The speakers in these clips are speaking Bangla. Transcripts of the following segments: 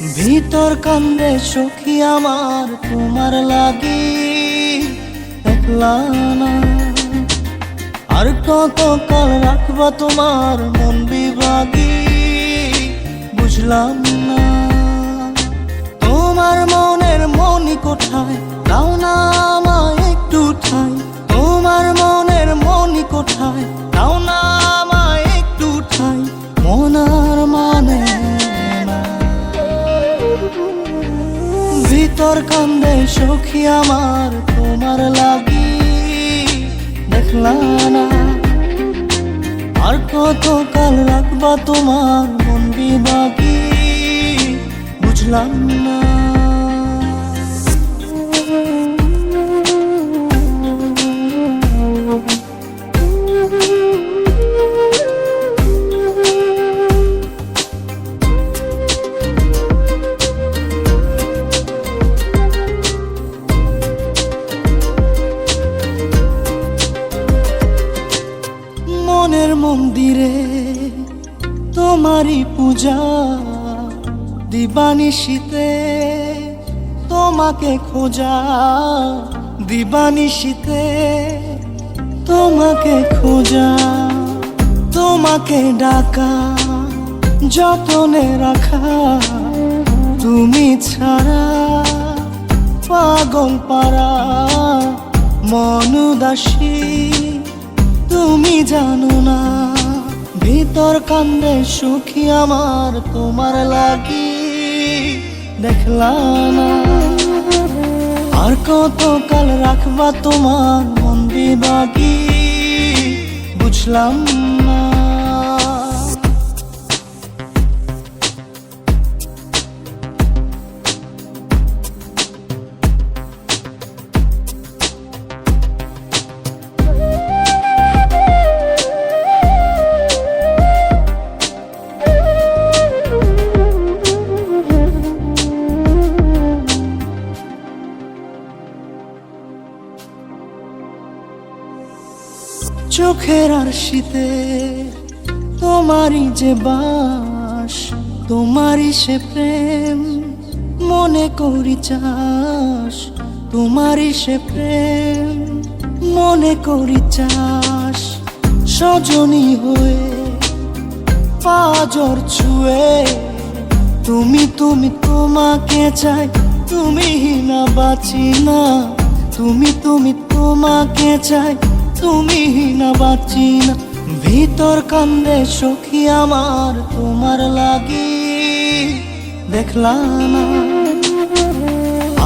ভিতর কান্দে সখী আমার তোমার লাগি, একলা না। আর কত কাল রাখবা তোমার মন বিভাগী, বুঝলাম না। তোমার মনের মনি কোঠায়, দাও না আমায় একটু ঠাই। তোমার মনের মনি কোঠায়, দাও না আমায় একটু ঠাই। মনার মানে না। ভিতর কান্দে সখী আমার তোমার লাগি, দেখলা না। আর কত কাল রাখবা তোমার মন বিভাগী, বুঝলাম না। মনের মন্দিরে তোমারই পূজা, দিবানিশীতে তোমাকে খোঁজা। দিবানিশীতে তোমাকে খোঁজা, তোমাকে ডাকা, যতনে রাখা। তুমি ছাড়া পাগল পারা মন উদাসী, তুমি জানো না। ভিতর কান্দে সুখী আমার তোমার লাগি, দেখলা না। আর কত কাল রাখবা তোমার মন বিভাগী, বুঝলাম না। চোখের আরশিতে তোমারই যে বাস, তোমারই সে প্রেম মনে করি চাস। তোমারই সে প্রেম মনে করি চাস। সজনী হয়ে পাজর ছুঁয়ে, তুমি তুমি তোমাকে চাই। তুমি না বাঁচি না, তুমি তুমি তোমাকে চাই। তুমি না বাঁচি না। ভিতর কান্দে সখী আমার তোমার লাগি, দেখলা না।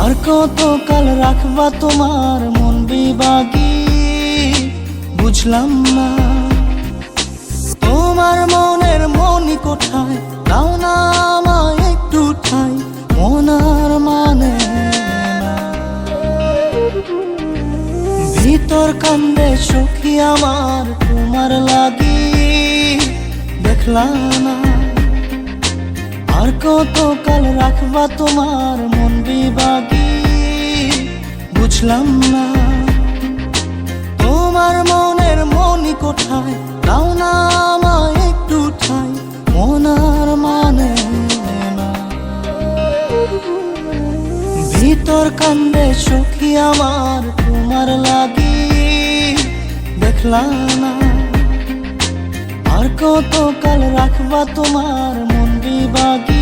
আর কত কাল রাখবা তোমার মন বিভাগী, বুঝলাম না। তোমার মনের মনি কোঠায়, দাও না আমায় একটু ঠাই। মনার মানে না। ভিতর কান্দে সখী আমার তোমার লাগি, দেখলা না। আর কত কাল রাখবা তোমার মন বিভাগী, বুঝলাম না। তোমার মনের মনি কোঠায়, দাও না আমায় একটু ঠাই। মনার মানে না। ভিতর কান্দে সখী আমার তোমার লাগি, দেখলা না। আর কত কাল রাখবা তোমার মন বিভাগী,